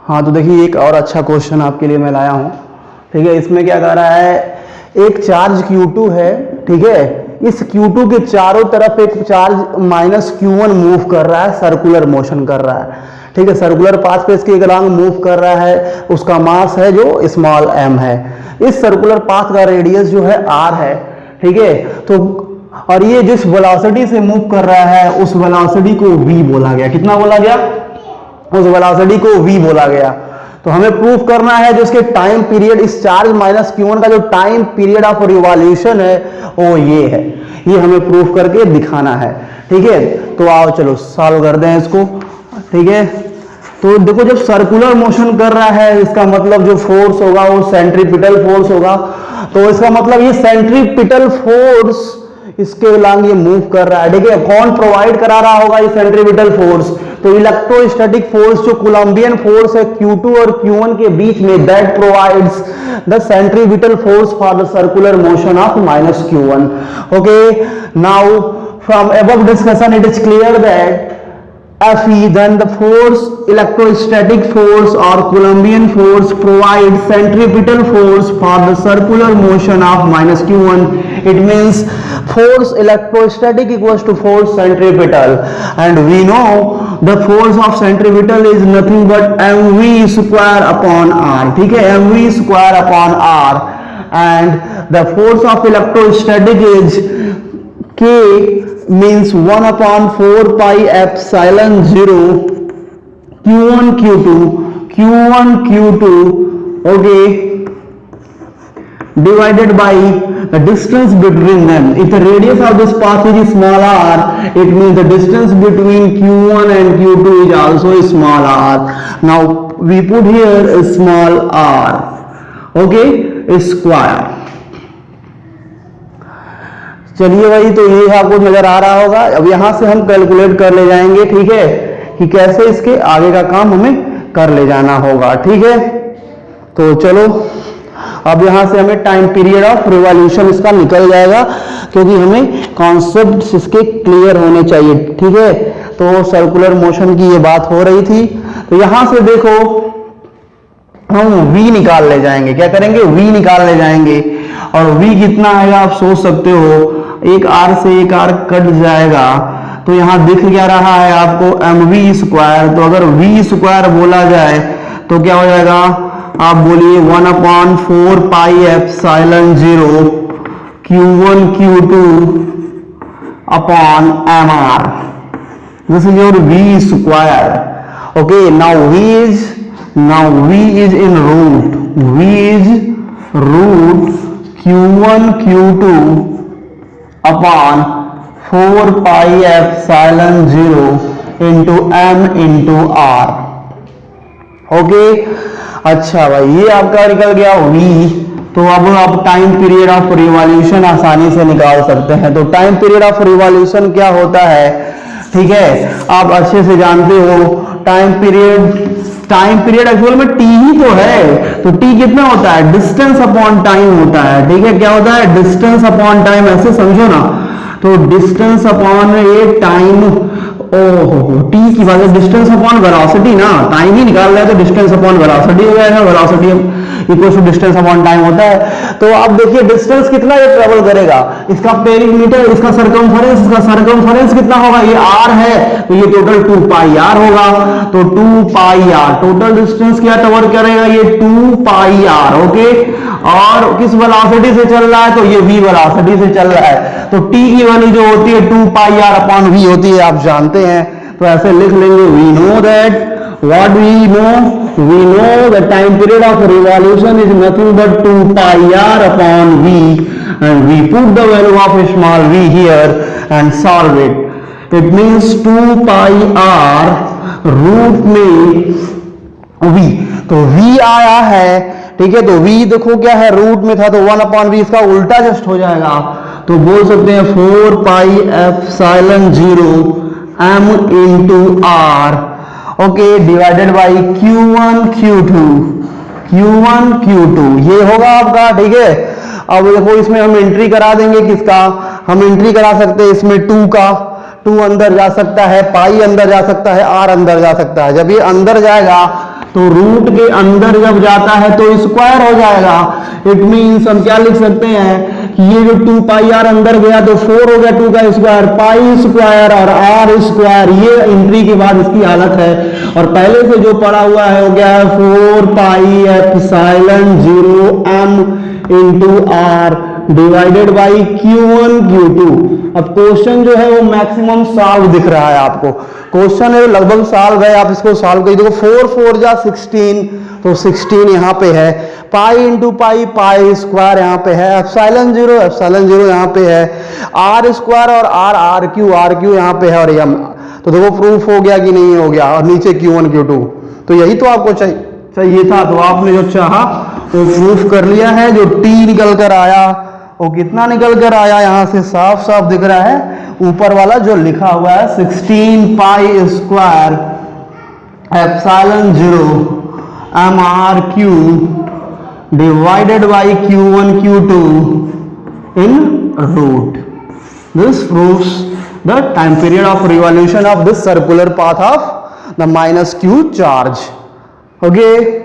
हाँ तो देखिए एक और अच्छा क्वेश्चन आपके लिए मैं लाया हूँ। ठीक है, इसमें क्या कह रहा है, एक चार्ज Q2 है। ठीक है, इस Q2 के चारों तरफ एक चार्ज -Q1 मूव कर रहा है, सर्कुलर मोशन कर रहा है। ठीक है, सर्कुलर पाथ पे इसके अलोंग मूव कर रहा है, उसका मास है जो स्मॉल m है। इस सर्कुलर पाथ का रेडियस जो है r है। ठीक है, तो और ये जिस वेलोसिटी से मूव कर रहा है उस वेलोसिटी को v बोला गया। कितना बोला गया? उस वेलोसिटी को v बोला गया। तो हमें प्रूफ करना है जो इसके टाइम पीरियड, इस चार्ज -Q1 का जो टाइम पीरियड ऑफ रिवॉल्यूशन है वो ये है। ये हमें प्रूफ करके दिखाना है। ठीक है, तो आओ चलो सॉल्व कर दें इसको। ठीक है, तो देखो जब सर्कुलर मोशन कर रहा है इसका मतलब जो फोर्स होगा वो सेंट्रीपिटल फोर्स होगा। तो इसका मतलब ये सेंट्रीपिटल फोर्स इसके अलोंग ये मूव कर रहा है। ठीक है, कौन प्रोवाइड करा रहा होगा ये सेंट्रीपिटल फोर्स? तो इलेक्ट्रोस्टैटिक फोर्स जो कोलंबियन फोर्स है Q2 और Q1 के बीच में, that provides the centripetal force for the circular motion of -Q1। Okay, now from above discussion it is clear that Fe, then the force, electrostatic force or Coulombian force provides centripetal force for the circular motion of -Q1. It means force electrostatic equals to force centripetal, and we know the force of centripetal is nothing but mv square upon r. ठीक है, mv square upon r, and the force of electrostatic is K means 1 upon 4 pi epsilon 0 Q1 Q2 okay, divided by the distance between them. If the radius of this path is small r, it means the distance between Q1 and Q2 is also small r. Now we put here a small r, okay, a square. चलिए भाई, तो ये आपको नजर आ रहा होगा। अब यहां से हम कैलकुलेट कर ले जाएंगे। ठीक है, कि कैसे इसके आगे का काम हमें कर ले जाना होगा। ठीक है, तो चलो अब यहां से हमें टाइम पीरियड ऑफ रिवॉल्यूशन इसका निकल जाएगा, क्योंकि हमें कॉन्सेप्ट इसके क्लियर होने चाहिए। ठीक है, तो सर्कुलर मोशन की ये बात हो रही थी। तो यहां से देखो हम v निकाल ले जाएंगे। क्या करेंगे? v निकाल ले जाएंगे। और v कितना आएगा आप सोच सकते हो, एक r से एक r कट जाएगा, तो यहां दिख क्या रहा है आपको? mv square. तो अगर v स्क्वायर बोला जाए तो क्या हो जाएगा? आप बोलिए 1 upon 4 pi epsilon 0 Q1 Q2 upon mr. This is your v square. Okay, now v is in root. V is root Q1 Q2 upon 4 pi epsilon 0 into m into r. Okay, अच्छा भाई, ये आपका निकल गया v। तो अब आप time period of revolution आसानी से निकाल सकते हैं। तो टाइम पीरियड ऑफ रिवॉल्यूशन क्या होता है? ठीक है, आप अच्छे से जानते हो टाइम पीरियड एक्चुअल में t ही तो है। तो t कितना होता है? डिस्टेंस अपॉन टाइम होता है। ठीक है, क्या होता है? डिस्टेंस अपॉन टाइम, ऐसे समझो ना। तो डिस्टेंस अपॉन ये टाइम, ओहो, t की बात है, डिस्टेंस अपॉन वेलोसिटी ना, टाइम ही निकाल रहे हैं तो डिस्टेंस अपॉन वेलोसिटी हो जाएगा। Velocity equal to distance upon time होता है। तो आप देखिए डिस्टेंस कितना ये ट्रेवल करेगा, इसका पेरीमीटर, इसका सरकमफरेंस कितना होगा? ये r है, तो ये टोटल 2 पाई r होगा। तो 2 पाई r टोटल डिस्टेंस क्या कवर करेगा? ये 2 पाई r। ओके, और किस वेलोसिटी से चल रहा है? तो ये v वेलोसिटी से चल रहा है। तो t की वैल्यू जो होती है 2 पाई r अपॉन v होती है, आप जानते हैं। तो ऐसे लिख लेंगे, we know that, what we know the time period of revolution is nothing but 2 pi r upon v, and we put the value of a small v here and solve it. It means 2 pi r root में v, तो v आया है। ठीक है, तो v देखो क्या है, रूट में था, तो 1 अपॉन v, इसका उल्टा जस्ट हो जाएगा। तो बोल सकते हैं 4 pi epsilon 0 m into r, okay, divided by Q1 Q2 ये होगा आपका। ठीक है, अब देखो इसमें हम एंट्री करा देंगे किसका? हम एंट्री करा सकते हैं इसमें 2 का। 2 अंदर जा सकता है, पाई अंदर जा सकता है, r अंदर जा सकता है। जब ये अंदर जाएगा तो रूट के अंदर जब जाता है तो स्क्वायर हो जाएगा। इट मीन्स हम क्या लिख सकते हैं कि ये जो 2 पाई आर अंदर गया तो 4 हो गया 2 का स्क्वायर, पाई स्क्वायर और आर स्क्वायर, ये एंट्री के बाद इसकी हालत है। और पहले से जो पड़ा हुआ है वो क्या है 4 pi epsilon 0 m into R divided by Q1 Q2। अब क्वेश्चन जो है वो मैक्सिमम सॉल्व दिख रहा है आपको, क्वेश्चन है लगभग सॉल्व है, आप इसको सॉल्व करिए। देखो 4 4 जा 16, तो 16 यहाँ पे है, pi into pi, pi square यहाँ पे है, एप्सिलॉन 0 यहाँ पे है, आर स्क्वायर और आर क्यू यहाँ पे है, और यम। तो देखो प्रूफ हो गया कि नहीं हो गया, और नीचे Q1 Q2। तो यही तो आपको चाहिए था, तो आपने जो चाहा वो प्रूफ कर लिया है। जो टी निकल कर आया वो कितना निकल कर आया, यहां से साफ साफ दिख रहा है ऊपर वाला जो लिखा हुआ है 16 pi square epsilon 0 M R Q divided by Q1 Q2 in root. This proves the time period of revolution of this circular path of the minus q charge. Okay,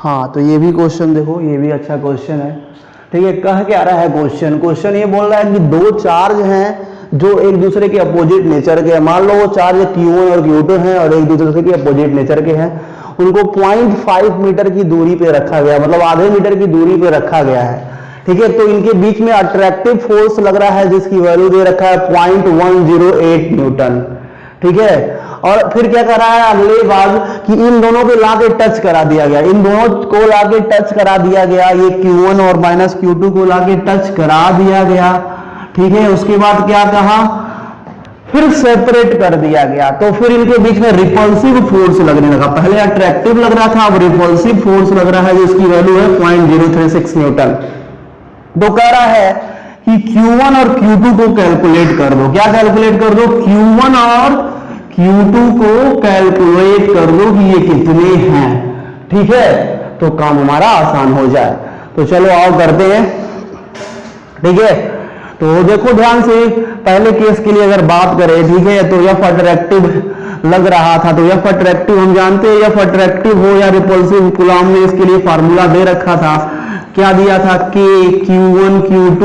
हाँ, तो ये भी क्वेश्चन देखो, ये भी अच्छा क्वेश्चन है। ठीक है, कह क्या रहा है क्वेश्चन ये बोल रहा है कि दो चार्ज हैं जो एक दूसरे के अपोजिट नेचर के हैं। मान लो वो चार्ज Q1 और Q2 हैं और एक दूसरे के अपोजिट नेचर के हैं। उनको 0.5 मीटर की दूरी पे रखा गया, मतलब आधे मीटर की दूरी पे रखा गया है। ठीक है, तो इनके बीच में अट्रैक्टिव फोर्स लग रहा है जिसकी वैल्यू दे रखा है 0.108 न्यूटन। ठीक है, और फिर क्या कर रहा है अगले बात कि इन दोनों को लाके टच करा दिया गया, इन दोनों को लाके टच करा दिया गया, ये Q1 और माइनस Q2 को लाके टच करा दिया गया। ठीक है, उसके बाद क्या कहा, फिर सेपरेट कर दिया गया, तो फिर इनके बीच में रिपल्सिव फोर्स लगने लगा। पहले अट्रैक्टिव लग रहा था, अब रिपल्सिव फोर्स लग रहा है जिसकी वैल्यू है 0.036 न्यूटन। तो कह रहा है कि Q1 और Q2 को कैलकुलेट कर दो। क्या कैलकुलेट कर दो, Q1 और Q2 को कैलकुलेट कर दो कि ये कितने हैं। ठीक है, तो काम हमारा आसान हो जाए। तो चलो आओ करते हैं। ठीक है, तो देखो ध्यान से, पहले केस के लिए अगर बात करें, ठीक है, तो F अट्रैक्टिव लग रहा था, तो F अट्रैक्टिव हम जानते हैं, F अट्रैक्टिव हो या रिपल्सिव, कूलॉम ने इसके लिए फार्मूला दे रखा था। क्या दिया था, K Q1 Q2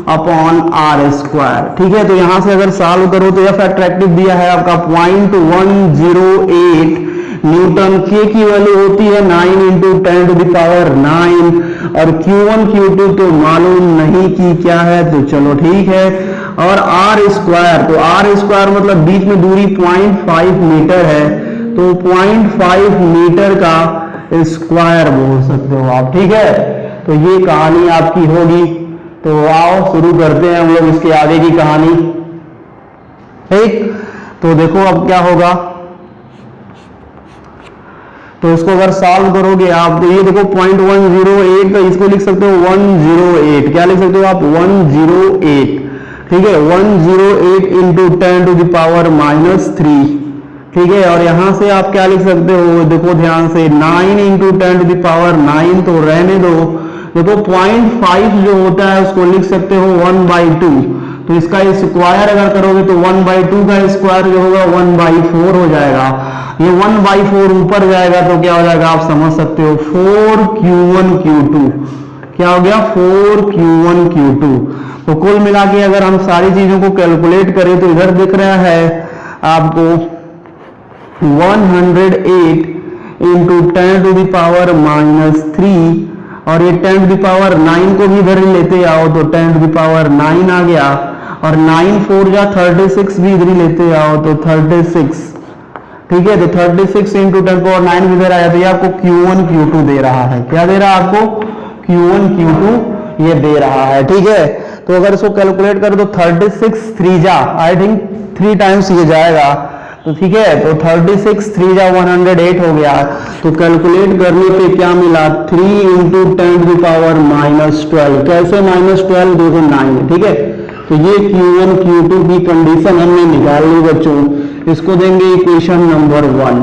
upon are square. ठीक है, तो यहां से अगर सॉल्व करो तो F अट्रैक्टिव दिया है आपका 0.108 न्यूटन। K की वैल्यू होती है 9 इंटू 10 टू द पावर 9, और Q1 Q2 तो मालूम नहीं कि क्या है, तो चलो ठीक है। और आर स्क्वायर, तो आर स्क्वायर मतलब बीच में दूरी 0.5 मीटर है, तो 0.5 मीटर का स्क्वायर बोल सकते हो आप। ठीक है, तो ये कहानी आपकी होगी। तो आओ शुरू करते हैं हम लोग इसके आगे की कहानी। ठीक, तो देखो अब क्या होगा, तो इसको अगर सॉल्व करोगे आप, तो ये देखो 0.108, इसको लिख सकते हो 108। क्या लिख सकते हो आप, 108। ठीक है, 108 इंटू 10 टू द पावर -3। ठीक है, और यहां से आप क्या लिख सकते हो, देखो ध्यान से, 9 इंटू 10 टू द पावर 9 तो रहने दो। देखो 0.5 जो होता है उसको लिख सकते हो 1/2, तो इसका स्क्वायर अगर करोगे तो 1/2 का स्क्वायर जो होगा 1/4 हो जाएगा। ये 1/4 ऊपर जाएगा तो क्या हो जाएगा आप समझ सकते हो, 4Q1 Q2। क्या हो गया, 4Q1 Q2। तो कुल मिला के अगर हम सारी चीजों को कैलकुलेट करें तो इधर दिख रहा है आपको 108 इंटू 10 टू द पावर -3, और ये 10 टू द पावर 9 को भी इधर लेते आओ तो 10 टू द पावर 9 आ गया, और 9 4 जा 36 भी इधर लेते आओ तो 36। ठीक है, तो 36 इंटू 10 पावर 9 भी इधर आया, तो ये आपको Q1 Q2 दे रहा है। क्या दे रहा है आपको, Q1 Q2 ये दे रहा है। ठीक है, तो अगर इसको कैलकुलेट करो तो 36 3 जा, आई थिंक 3 टाइम्स ये जाएगा, तो ठीक है, तो 36 3 जा 108 हो गया। तो कैलकुलेट करने पे क्या मिला, 3 इंटू 10 टू द पावर -12। कैसे -12, देखो 9। ठीक है, तो ये Q1 Q2 की कंडीशन हमने निकाल ली बच्चों, इसको देंगे इक्वेशन नंबर 1।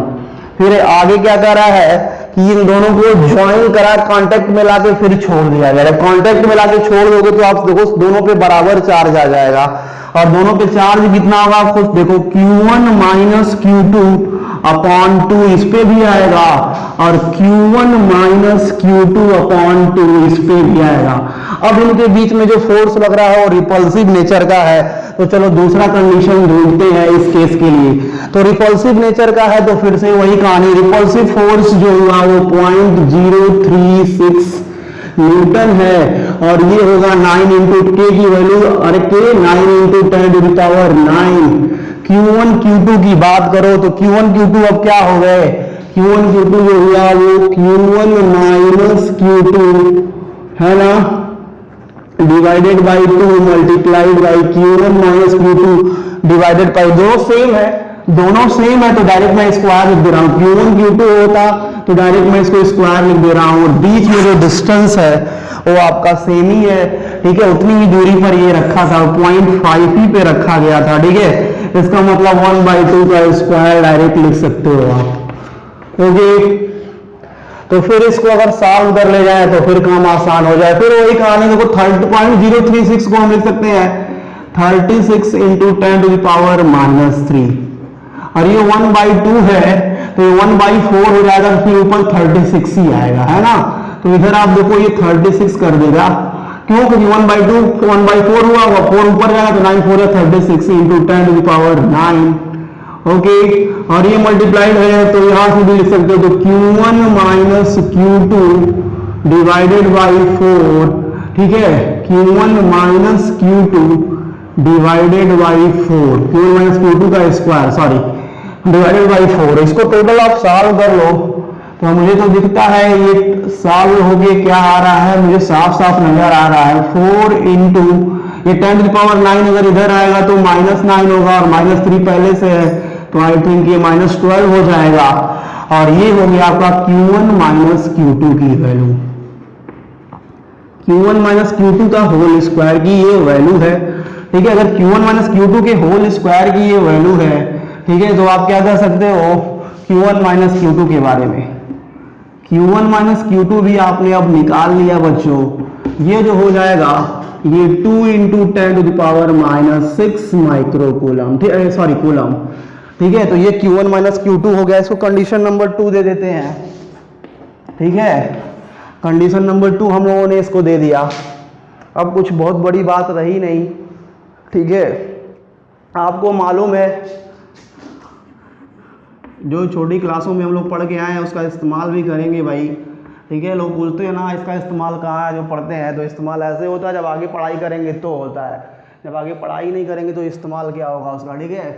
फिर आगे क्या कर रहा है कि इन दोनों को ज्वाइन करा, कांटेक्ट में लाके फिर छोड़ दिया जाएगा। कांटेक्ट में लाके छोड़ दोगे तो आप देखो दोनों पे बराबर चार्ज आ जाएगा, और दोनों पे चार्ज कितना होगा आप खुद देखो, Q1 माइनस Q2 अपॉन 2 इस पे भी आएगा, और Q1 माइनस Q2 अपॉन 2 इस पे भी आएगा। अब इनके बीच में जो फोर्स लग रहा है वो रिपल्सिव नेचर का है, तो चलो दूसरा कंडीशन ढूंढते हैं इस केस के लिए। तो रिपल्सिव नेचर का है तो फिर से वही कहानी, रिपल्सिव फोर्स जो हुआ वो 0.036 न्यूटन है, और ये होगा 9 इंटू के की वैल्यू, अरे के 9 into 10 to the power 9। Q1 Q2 की बात करो तो Q1 Q2 अब क्या हो गए, Q1 Q2 जो हुआ वो Q1 माइनस Q2 है ना, divided by 2 multiplied by Q1 minus Q2 divided by, दो सेम है, दोनों सेम है तो डायरेक्ट मैं स्क्वायर लिख दे रहा हूं। Q1 Q2 होता तो डायरेक्ट मैं इसको स्क्वायर लिख दे रहा हूं, और बीच में जो डिस्टेंस है वो आपका सेम ही है, ठीक है, उतनी ही दूरी पर ये रखा था, 0.5 ही पे रखा गया था, ठीक है। इसका मतलब 1/2 का स्क्वायर डायरेक्ट लिख सकते हो आप, ओके। तो फिर इसको अगर सॉल्व कर ले जाए तो फिर काम आसान हो जाए। फिर वही कहानी देखो 30.036 को हम लिख सकते हैं 36 into 10 to the power minus 3, और ये 1/2 है तो ये 1/4 हो जाएगा, फिर ऊपर 36 ही आएगा, है ना। तो इधर आप देखो ये 36 कर देगा, क्यों, क्योंकि 1/2 1/4 हुआ, 4 ऊपर जाएगा तो 9 4 36 into 10 to the power 9, okay. और ये मल्टीप्लाइड है तो यहां से भी लिख सकते हो, तो Q1 minus Q2 divided by 4, ठीक है, Q1 minus Q2 divided by 4, Q1 minus Q2 का स्क्वायर, सॉरी, डिवाइडेड बाई 4। इसको टोटल आप सॉल्व कर लो तो मुझे तो दिखता है ये सॉल्व हो गया, क्या आ रहा है मुझे साफ साफ नजर आ रहा है, 4 इंटू ये 10 टू द पावर 9 अगर इधर आएगा तो -9 होगा, और -3 पहले से है तो आई थिंक ये -12 हो जाएगा, और ये हो गया आपका Q1 माइनस Q2 की वैल्यू, Q1 माइनस Q2 का होल स्क्वायर की ये वैल्यू है, ठीक है। अगर Q1 माइनस Q2 के होल स्क्वायर की ये वैल्यू है, ठीक है, तो आप क्या कर सकते हो Q1 माइनस Q2 के बारे में, Q1 माइनस Q2 भी आपने अब निकाल लिया बच्चों, ये जो हो जाएगा ये 2 into 10 to the power minus 6 micro coulomb, sorry coulomb, ठीक है। तो ये Q1 माइनस Q2 हो गया, इसको कंडीशन नंबर 2 दे देते हैं, ठीक है। कंडीशन नंबर 2 हम लोगों ने इसको दे दिया। अब कुछ बहुत बड़ी बात रही नहीं, ठीक है। आपको मालूम है जो छोटी क्लासों में हम लोग पढ़ के आए हैं उसका इस्तेमाल भी करेंगे भाई, ठीक है। लोग पूछते हैं ना इसका इस्तेमाल कहाँ है, जो पढ़ते हैं तो इस्तेमाल ऐसे होता है जब आगे पढ़ाई करेंगे तो होता है, जब आगे पढ़ाई नहीं करेंगे तो इस्तेमाल क्या होगा उसका, ठीक है।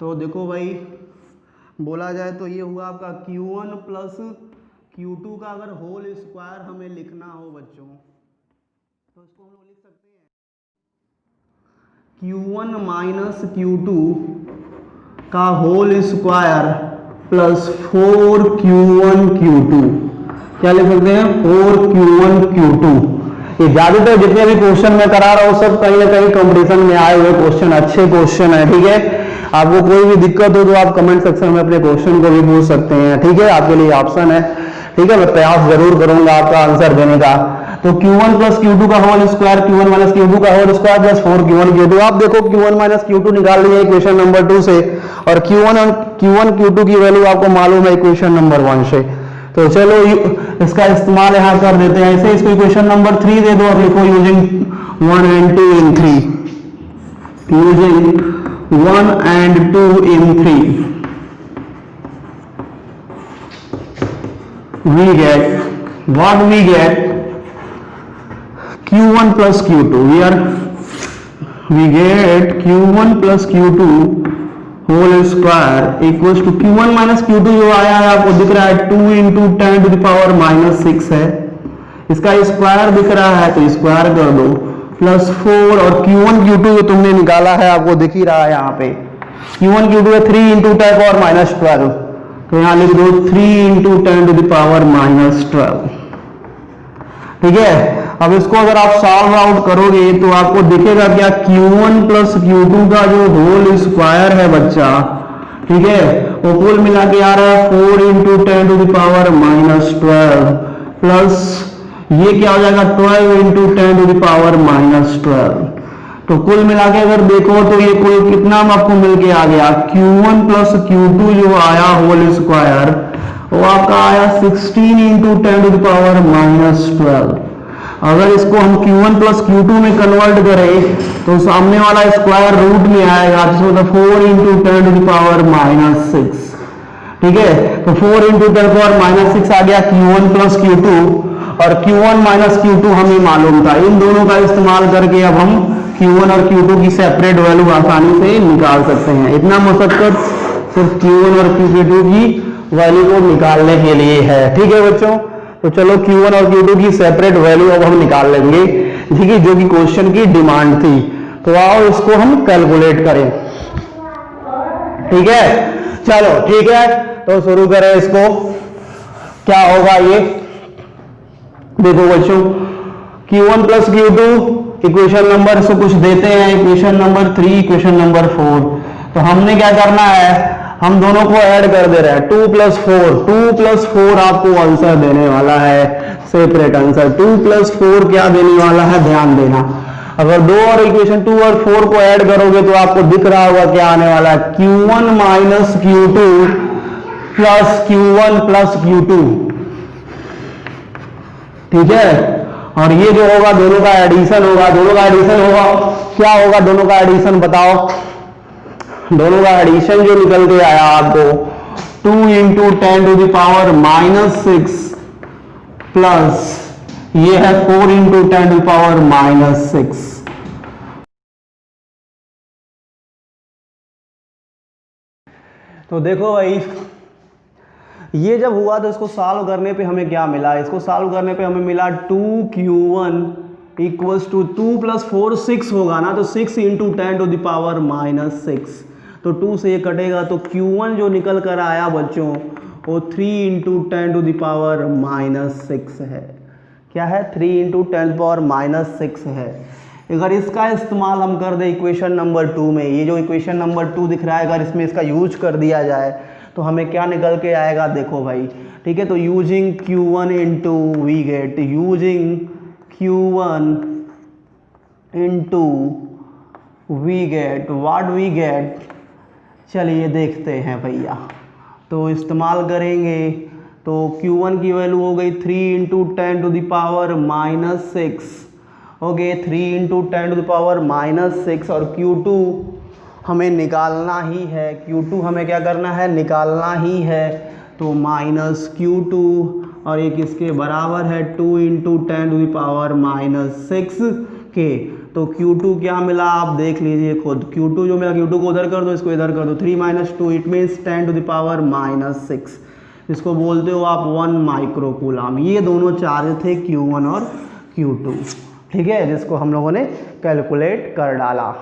तो देखो भाई बोला जाए तो ये हुआ आपका Q1 प्लस Q2 का अगर होल स्क्वायर हमें लिखना हो बच्चों तो इसको हम लोग लिख सकते हैं Q1 माइनस Q2 का whole square plus 4Q1 Q2, क्या लिख सकते हैं 4Q1 Q2। ये ज्यादातर जितने भी क्वेश्चन मैं करा रहा हूँ सब कहीं ना कहीं कंपटीशन में आए हुए क्वेश्चन, अच्छे क्वेश्चन है, ठीक है। आपको कोई भी दिक्कत हो तो आप कमेंट सेक्शन में अपने क्वेश्चन को भी पूछ सकते हैं, ठीक है, आपके लिए ऑप्शन है, ठीक है। मैं प्रयास जरूर करूंगा आपका आंसर देने का। तो Q1 प्लस Q2 का whole square, Q1 minus Q2 का whole square plus 4Q1 Q2। आप देखो Q1 माइनस Q2 निकाल लिए इक्वेशन नंबर 2 से, और Q1 Q2 की वैल्यू आपको मालूम है इक्वेशन नंबर 1 से। तो चलो इसका इस्तेमाल यहाँ कर देते हैं, ऐसे इसको इक्वेशन नंबर 3 दे दो और लिखो using 1 and 2 in 3, using 1 and 2 in 3 we get what we get Q1 plus Q2, we get Q1 plus Q2 whole square equals to Q1 minus Q2 जो आया है आपको दिख रहा है 2 into 10 to the power minus 6 है, इसका square दिख रहा है तो स्क्वायर कर दो, प्लस 4 और Q1 Q2 जो तुमने निकाला है आपको दिख ही रहा है यहाँ पे, Q1 Q2 है 3 इंटू 10 पावर माइनस 12, तो यहाँ लिख दो 3 into 10 to the power minus 12, ठीक है। अब इसको अगर आप सॉल्व आउट करोगे तो आपको दिखेगा क्या Q1 प्लस Q2 का जो होल स्क्वायर है बच्चा, ठीक है, वो कुल मिला के आ रहा है 4 into 10 to the power -12 plus ये क्या हो जाएगा 12 इंटू 10 टू द पावर -12। तो कुल मिला के अगर देखो तो ये कोई कितना आपको मिल के आ गया Q1 प्लस Q2 जो आया होल स्क्वायर वो आपका आया 16 इंटू 10 टू द पावर -12। अगर इसको हम Q1 प्लस Q2 में कन्वर्ट करें तो सामने वाला स्क्वायर रूट में आएगा जिसमें मतलब 4 इंटू 10 टू द पावर -6। ठीक है, तो 4 इंटू 10 पावर -6 आ गया Q1 प्लस Q2 और Q1 माइनस Q2 हमें मालूम था। इन दोनों का इस्तेमाल करके अब हम Q1 और Q2 की सेपरेट वैल्यू आसानी से निकाल सकते हैं। इतना मशक्कत सिर्फ Q1 और Q2 की वैल्यू को निकालने के लिए है। ठीक है बच्चों, तो चलो Q1 और Q2 की सेपरेट वैल्यू अब हम निकाल लेंगे, ठीक है, जो कि क्वेश्चन की डिमांड थी। तो आओ इसको हम कैलकुलेट करें। ठीक है, चलो ठीक है, तो शुरू करें इसको। क्या होगा ये देखो बच्चों, Q1 plus Q2 equation number से कुछ देते हैं, इक्वेशन नंबर 3, इक्वेशन नंबर 4। तो हमने क्या करना है, हम दोनों को ऐड कर दे रहे हैं 2 प्लस 4 आपको आंसर देने वाला है, सेपरेट आंसर 2 प्लस 4 क्या देने वाला है, ध्यान देना। अगर दो और इक्वेशन 2 और 4 को ऐड करोगे तो आपको दिख रहा होगा क्या आने वाला है, Q1 minus Q2 plus Q1 plus Q2। ठीक है, और ये जो होगा दोनों का एडिशन होगा, क्या होगा दोनों का एडिशन बताओ। दोनों का एडिशन जो निकल के आया आपको 2 into 10 to the power -6 plus ये है 4 इंटू 10 टू द पावर -6। तो देखो भाई, ये जब हुआ तो इसको सॉल्व करने पे हमें क्या मिला, इसको सॉल्व करने पे हमें मिला 2Q1 इक्वल्स टू 2 प्लस 4 6 होगा ना, तो 6 इंटू 10 टू द पावर -6। तो 2 से ये कटेगा तो Q1 जो निकल कर आया बच्चों वो 3 इंटू 10 टू द पावर -6 है। क्या है, 3 इंटू 10 पावर -6 है। अगर इसका इस्तेमाल हम कर दें इक्वेशन नंबर 2 में, ये जो इक्वेशन नंबर 2 दिख रहा है अगर इसमें इसका यूज कर दिया जाए तो हमें क्या निकल के आएगा देखो भाई। ठीक है, तो using Q1 into we get, using Q1 into we get what we get. चलिए देखते हैं भैया, तो इस्तेमाल करेंगे तो Q1 की वैल्यू हो गई 3 into 10 to the power -6। Okay, 3 into 10 to the power -6 और Q2 हमें निकालना ही है, Q2 हमें क्या करना है, निकालना ही है। तो -Q2 और एक इसके बराबर है 2 इंटू 10 टू द पावर -6 के। तो Q2 क्या मिला आप देख लीजिए खुद, Q2 जो मिला, Q2 को उधर कर दो, इसको इधर कर दो, 3 minus 2 it means 10 to the power -6। इसको बोलते हो आप 1 माइक्रोकूलम। ये दोनों चार्ज थे Q1 और Q2। ठीक है, जिसको हम लोगों ने कैलकुलेट कर डाला।